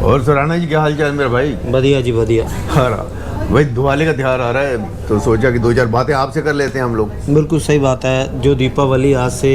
और सुराना जी क्या हाल चाल मेरे भाई? बढ़िया जी बढ़िया। हाँ भाई, दिवाली का त्यौहार आ रहा है तो सोचा कि दो चार बातें आपसे कर लेते हैं हम लोग। बिल्कुल सही बात है। जो दीपावली आज से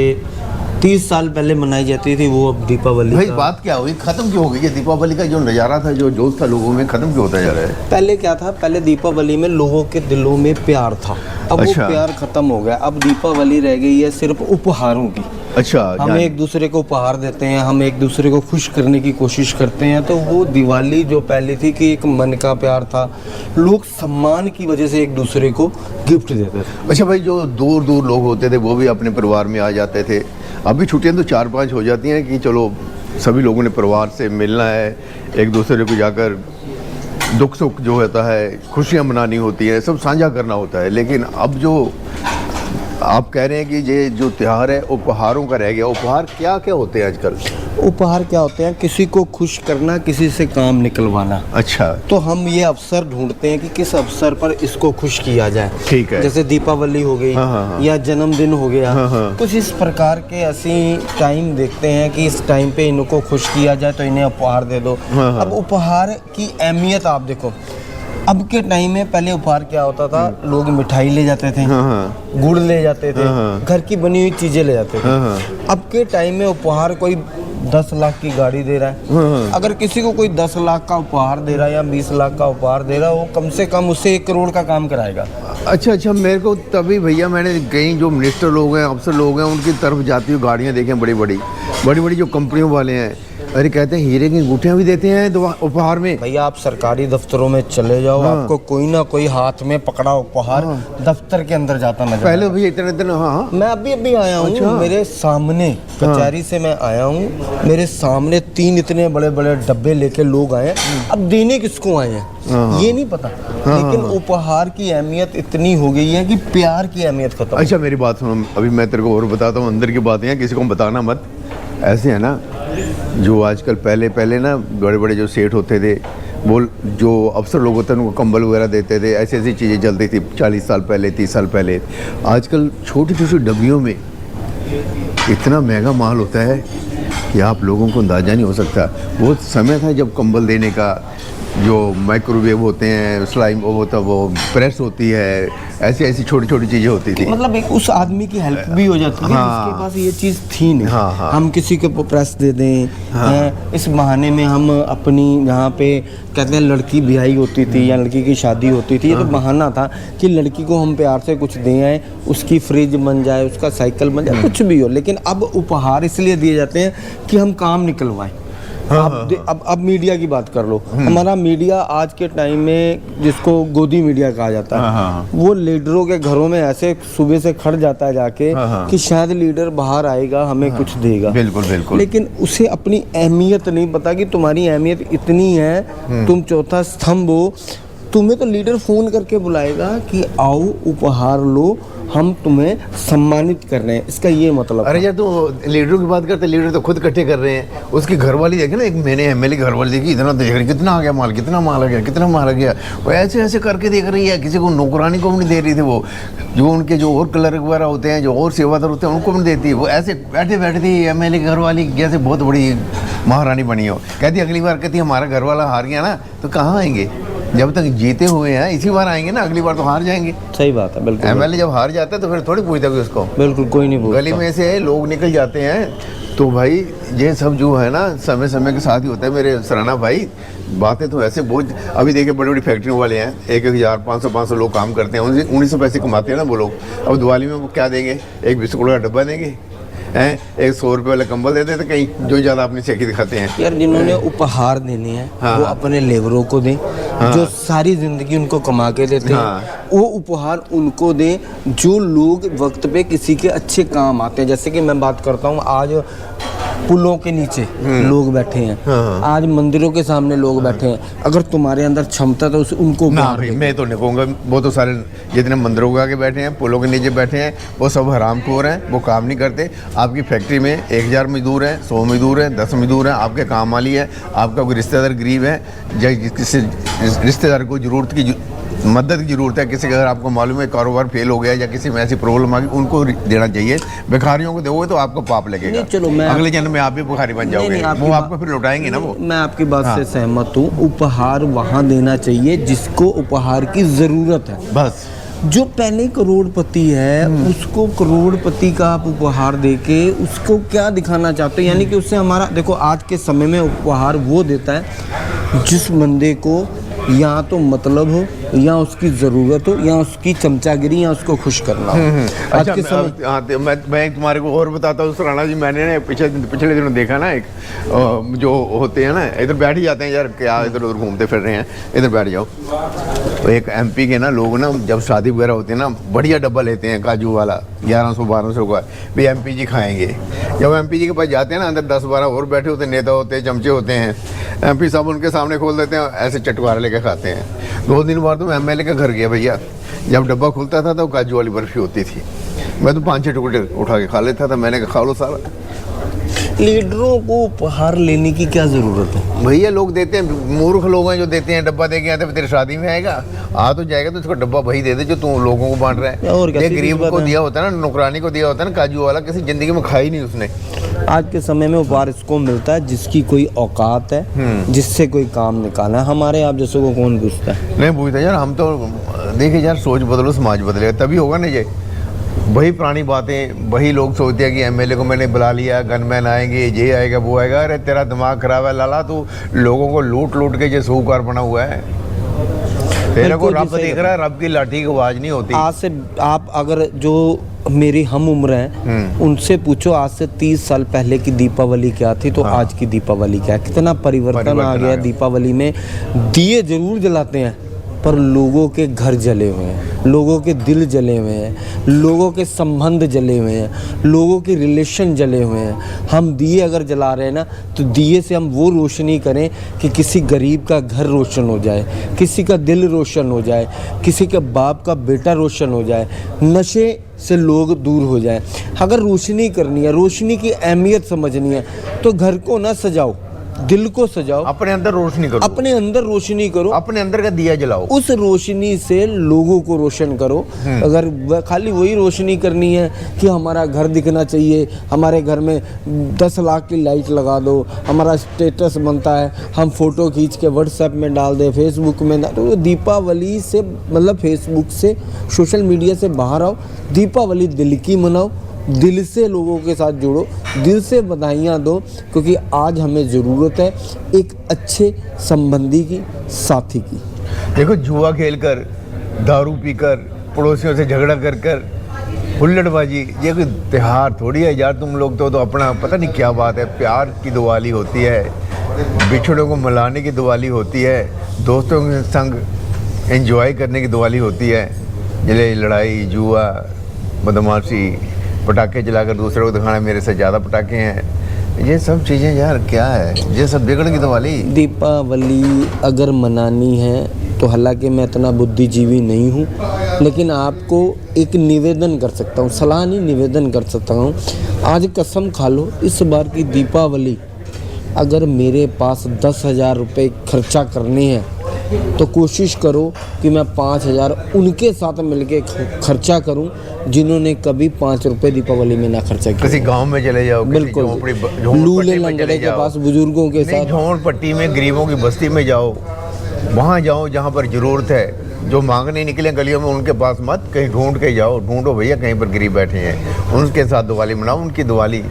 30 साल पहले मनाई जाती थी वो अब दीपावली भाई बात क्या हुई, खत्म क्यों हो गई? ये दीपावली का जो नज़ारा था, जो जोश था लोगों में, खत्म क्यों होता जा रहा है? पहले क्या था, पहले दीपावली में लोगों के दिलों में प्यार था। अब अच्छा। वो प्यार खत्म हो गया। अब दीपावली रह गई है सिर्फ उपहारों की। अच्छा, हम एक दूसरे को उपहार देते हैं, हम एक दूसरे को खुश करने की कोशिश करते हैं। तो वो दिवाली जो पहले थी कि एक मन का प्यार था, लोग सम्मान की वजह से एक दूसरे को गिफ्ट देते थे। अच्छा भाई, जो दूर दूर लोग होते थे वो भी अपने परिवार में आ जाते थे। अभी छुट्टियां तो 4-5 हो जाती हैं कि चलो सभी लोगों ने परिवार से मिलना है, एक दूसरे को जाकर दुख सुख जो होता है, खुशियां मनानी होती है, सब साझा करना होता है। लेकिन अब जो आप कह रहे हैं कि ये जो त्यौहार है उपहारों का रह गया। उपहार क्या क्या होते हैं आजकल? उपहार क्या होते हैं? किसी को खुश करना, किसी से काम निकलवाना। अच्छा, तो हम ये अवसर ढूंढते हैं कि किस अवसर पर इसको खुश किया जाए। ठीक है। जैसे दीपावली हो गई, हाँ। या जन्मदिन हो गया। हाँ। कुछ इस प्रकार के ਅਸੀਂ टाइम देखते हैं कि इस टाइम पे इनको खुश किया जाए तो इन्हें उपहार दे दो। हाँ। अब उपहार की अहमियत आप देखो। अब के टाइम में पहले उपहार क्या होता था, लोग मिठाई ले जाते थे, हाँ। गुड़ ले जाते थे, हाँ। घर की बनी हुई चीजें ले जाते थे। हाँ। अब के टाइम में उपहार कोई 10 लाख की गाड़ी दे रहा है। अगर किसी को कोई 10 लाख का उपहार दे रहा है या 20 लाख का उपहार दे रहा है, वो कम से कम उससे 1 करोड़ का काम कराएगा। अच्छा, मेरे को तभी भैया मैंने कई जो मिनिस्टर लोग हैं, अफसर लोग हैं, उनकी तरफ जाती हुई गाड़ियाँ देखी हैं, बड़ी बड़ी जो कंपनियों वाले हैं। अरे कहते हैं हीरे की अंगूठियाँ भी देते हैं उपहार में। भैया आप सरकारी दफ्तरों में चले जाओ, हाँ। आपको कोई ना कोई हाथ में पकड़ा उपहार दफ्तर के अंदर जाता नजर पहले आएगा। भैया इतने हाँ। मैं अभी आया हूँ। अच्छा। मेरे सामने कचहरी से मैं आया हूँ, मेरे सामने 3 इतने बड़े बड़े डब्बे लेके लोग आए हैं। अब देने किसको आए हैं ये नहीं पता, लेकिन उपहार की अहमियत इतनी हो गई है कि प्यार की अहमियत खत्म। अच्छा मेरी बात सुनो, अभी मैं तेरे को और बताता हूँ, अंदर की बातें हैं, किसी को बताना मत। ऐसे है ना, जो आजकल पहले ना बड़े बड़े जो सेठ होते थे, वो जो अफसर लोग होते हैं उनको कंबल वगैरह देते थे, ऐसी चीज़ें चलती थी 40 साल पहले, 30 साल पहले। आजकल छोटी छोटी डब्बियों में इतना महंगा माल होता है कि आप लोगों को अंदाज़ा नहीं हो सकता। वो समय था जब कंबल देने का, जो माइक्रोवेव होते हैं, स्लाइम वो होता, वो प्रेस होती है, ऐसी छोटी छोटी चीज़ें होती थी। मतलब एक उस आदमी की हेल्प भी हो जाती है जिसके पास ये चीज़ थी नहीं। हाँ। हम किसी को प्रेस दे दें। इस बहाने में हम अपनी यहाँ पे कहते हैं लड़की ब्याही होती थी या लड़की की शादी होती थी, ये तो बहाना था कि लड़की को हम प्यार से कुछ दें आए, उसकी फ्रिज बन जाए, उसका साइकिल बन जाए, कुछ भी हो। लेकिन अब उपहार इसलिए दिए जाते हैं कि हम काम निकलवाएं। अब मीडिया की बात कर लो। हमारा मीडिया आज के टाइम में जिसको गोदी मीडिया कहा जाता है, वो लीडरों के घरों में ऐसे सुबह से खड़ जाता है जाके कि शायद लीडर बाहर आएगा, हमें कुछ देगा। बिल्कुल। लेकिन उसे अपनी अहमियत नहीं पता कि तुम्हारी अहमियत इतनी है, तुम चौथा स्तंभ हो। तुम्हें तो लीडर फोन करके बुलाएगा कि आओ उपहार लो, हम तुम्हें सम्मानित कर रहे हैं। इसका ये मतलब। अरे यार, तो लीडरों की बात करते, लीडर तो खुद इकट्ठे कर रहे हैं। उसकी घरवाली देखे ना, एक मैंने एमएलए की घरवाली देखी, इतना देख रही, कितना आ गया माल, कितना माल आ गया। वो ऐसे करके देख रही है, किसी को नौकरानी को भी नहीं दे रही थी। वो जो उनके जो और क्लर्क वगैरह होते हैं, जो और सेवादार होते हैं, उनको भी नहीं देती। वो ऐसे बैठे थी एमएलए की घरवाली जैसे बहुत बड़ी महारानी बनी हो। कहती अगली बार, कहती हमारा घरवाला हार गया ना तो कहाँ आएंगे, जब तक जीते हुए हैं इसी बार आएंगे ना, अगली बार तो हार जाएंगे। सही बात है, बिल्कुल। एमएलए जब हार जाता है तो फिर थोड़ी पूछता है उसको, बिल्कुल कोई नहीं पूछता। गली में से लोग निकल जाते हैं। तो भाई ये सब जो है ना समय के साथ ही होता है मेरे सराना भाई। बातें तो ऐसे बहुत, अभी देखिए बड़ी बड़ी फैक्ट्रियों वाले हैं, 1000 500 लोग काम करते हैं, उनसे 1900 पैसे कमाते हैं ना वो लोग। अब दिवाली में वो क्या देंगे, एक बिस्कुट का डब्बा देंगे हैं, एक 100 रुपये वाला कंबल दे देते कहीं, जो ज़्यादा अपनी सेकी दिखाते हैं। यार जिन्होंने उपहार देने हैं वो अपने लेबरों को दें, जो सारी जिंदगी उनको कमा के देते हैं, वो उपहार उनको दें जो लोग वक्त पे किसी के अच्छे काम आते हैं। जैसे कि मैं बात करता हूँ, आज पुलों के नीचे लोग बैठे हैं, आज मंदिरों के सामने लोग बैठे हैं। अगर तुम्हारे अंदर क्षमता तो उनको ना भाई, मैं तो नहीं कहूँगा। वो तो सारे जितने मंदिरों के आगे बैठे हैं, पुलों के नीचे बैठे हैं, वो सब हरामखोर हैं, वो काम नहीं करते। आपकी फैक्ट्री में 1000 मजदूर हैं, 100 मजदूर हैं, 10 मजदूर हैं, आपके काम वाली है, आपका कोई रिश्तेदार गरीब है, या किसी रिश्तेदार को ज़रूरत की मदद की जरूरत है। किसी का अगर आपको मालूम है कारोबार फेल हो गया या किसी में ऐसी प्रॉब्लम आ गई, उनको देना चाहिए। भिखारियों को दोगे तो आपको पाप लगेगा। नहीं, चलो मैं अगले जन्म में आप भी भिखारी बन जाओगे, वो आपको फिर लौटाएंगे ना वो। मैं आपकी बात से सहमत हूँ। उपहार वहाँ देना चाहिए जिसको उपहार की ज़रूरत है। बस जो पहले करोड़पति है उसको करोड़पति का आप उपहार देके उसको क्या दिखाना चाहते हो? यानी कि उससे हमारा, देखो आज के समय में उपहार वो देता है जिस बंदे को या तो मतलब हो, या उसकी ज़रूरत हो, या उसकी चमचागिरी, या उसको खुश करना हो। आज अच्छा, के समय मैं तुम्हारे को और बताता हूँ राणा जी। मैंने ना पिछले दिनों देखा ना, एक जो होते हैं ना, इधर बैठ ही जाते हैं यार, क्या इधर उधर घूमते फिर रहे हैं, इधर बैठ जाओ। तो एक MP के ना लोग ना, जब शादी वगैरह होती है ना, बढ़िया डब्बा लेते हैं काजू वाला 1100-1200 का, भी MP जी खाएंगे। जब MP जी के पास जाते हैं ना, अंदर 10-12 और बैठे होते हैं, नेता होते हैं, चमचे होते हैं, MP साहब उनके सामने खोल देते हैं, ऐसे चटकारे लेके खाते हैं। 2 दिन बाद तो मैं MLA का घर गया भैया, जब डब्बा खुलता था तो काजू वाली बर्फी होती थी। मैं तो 5-6 टुकड़े उठा के खा लेता था। मैंने कहा खा लो सारा। लीडरों को उपहार लेने की क्या ज़रूरत है? भैया लोग देते हैं, मूर्ख लोग हैं जो देते हैं, डब्बा दे के आते हैं, तेरी शादी में आएगा, आ तो जाएगा तो उसको डब्बा वही दे दे जो तू लोगों को बांट रहा है। और क्या, ये सीधी गरीब बात को है। दिया होता है ना, नौकरानी को दिया होता है ना, काजू वाला किसी जिंदगी में खाई नहीं उसने। आज के समय में उपहार इसको मिलता है जिसकी कोई औकात है, जिससे कोई काम निकालना है। हमारे आप जैसे को कौन पूछता है? नहीं पूछता यार, हम तो देखिए यार, सोच बदलो समाज बदलेगा तभी होगा ना। ये वही पुरानी बातें, वही लोग सोचते हैं कि MLA को मैंने बुला लिया, गनमैन आएंगे, ये आएगा वो आएगा। अरे तेरा दिमाग खराब है लाला, तू लोगों को लूट लूट के जो साहूकार बना हुआ है। तेरे को रब देख रहा है, रब की लाठी की आवाज नहीं होती। आज से आप अगर जो मेरी हम उम्र हैं उनसे पूछो आज से 30 साल पहले की दीपावली क्या थी, तो आज की दीपावली क्या है। कितना परिवर्तन आ गया। दीपावली में दिए जरूर जलाते हैं पर लोगों के घर जले हुए हैं, लोगों के दिल जले हुए हैं, लोगों के संबंध जले हुए हैं, लोगों के रिलेशन जले हुए हैं। हम दिए अगर जला रहे हैं ना, तो दिए से हम वो रोशनी करें कि किसी गरीब का घर रोशन हो जाए, किसी का दिल रोशन हो जाए, किसी के बाप का बेटा रोशन हो जाए, नशे से लोग दूर हो जाए। अगर रोशनी करनी है, रोशनी की अहमियत समझनी है, तो घर को ना सजाओ, दिल को सजाओ, अपने अंदर रोशनी करो, अपने अंदर रोशनी करो, अपने अंदर का दिया जलाओ, उस रोशनी से लोगों को रोशन करो। अगर खाली वही रोशनी करनी है कि हमारा घर दिखना चाहिए, हमारे घर में 10 लाख की लाइट लगा दो, हमारा स्टेटस बनता है, हम फोटो खींच के व्हाट्सएप में डाल दें, फेसबुक में डाल, तो दीपावली से मतलब फेसबुक से, सोशल मीडिया से बाहर आओ। दीपावली दिल की मनाओ, दिल से लोगों के साथ जुड़ो, दिल से बधाइयाँ दो, क्योंकि आज हमें ज़रूरत है एक अच्छे संबंधी की, साथी की। देखो जुआ खेलकर, दारू पीकर, पड़ोसियों से झगड़ा कर कर, हुल्लड़बाजी, ये कोई त्योहार थोड़ी है यार। तुम लोग तो अपना पता नहीं क्या बात है, प्यार की दिवाली होती है, बिछड़ों को मिलाने की दिवाली होती है, दोस्तों के संग एंजॉय करने की दिवाली होती है। जले लड़ाई, जुआ, बदमाशी, पटाखे जलाकर दूसरे को दिखाना मेरे से ज़्यादा पटाखे हैं, ये सब चीज़ें यार क्या है, ये सब बिगड़ की दिवाली। दीपावली अगर मनानी है तो हालांकि मैं इतना बुद्धिजीवी नहीं हूँ, लेकिन आपको एक निवेदन कर सकता हूँ, सलाह नहीं निवेदन कर सकता हूँ। आज कसम खा लो, इस बार की दीपावली अगर मेरे पास 10,000 रुपये खर्चा करने हैं तो कोशिश करो कि मैं 5,000 उनके साथ मिलके खर्चा करूं जिन्होंने कभी 5 रुपए दीपावली में ना खर्चा किया। किसी गांव में चले जाओ, बिल्कुल, लूले लंगड़े के पास बुजुर्गों के साथ, झोंपड़पट्टी में गरीबों की बस्ती में जाओ, वहाँ जाओ जहाँ पर ज़रूरत है। जो मांगने निकले गलियों में उनके पास मत, कहीं ढूंढ के जाओ, ढूंढो भैया कहीं पर गरीब बैठे हैं, उनके साथ दिवाली मनाओ, उनकी दिवाली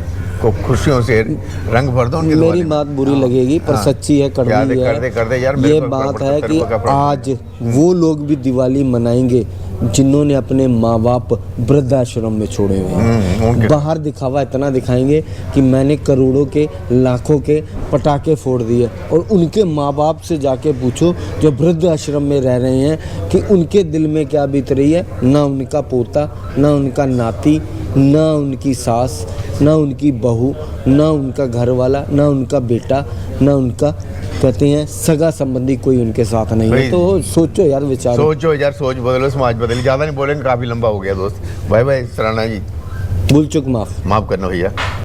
को खुशियों से रंग भर दो। मेरी बात बुरी लगेगी पर सच्ची है, कड़वी है। कर दे यार, ये बात है कि आज वो लोग भी दिवाली मनाएंगे जिन्होंने अपने माँ बाप वृद्धाश्रम में छोड़े हुए हैं। बाहर दिखावा इतना दिखाएंगे कि मैंने करोड़ों के, लाखों के पटाखे फोड़ दिए, और उनके माँ बाप से जाके पूछो जो वृद्धाश्रम में रह रहे हैं कि उनके दिल में क्या बीत रही है। ना उनका पोता, ना उनका नाती, ना उनकी सास, ना उनकी बहू, ना उनका घर वाला, ना उनका बेटा, ना उनका कहते हैं सगा संबंधी कोई उनके साथ नहीं है। तो सोचो यार, विचार सोचो यार, सोच बदलो, समाज बदले। ज़्यादा नहीं बोलेंगे, काफ़ी लंबा हो गया दोस्त। बाय बाय राणा जी, भूल चूक माफ़ माफ़ करना भैया।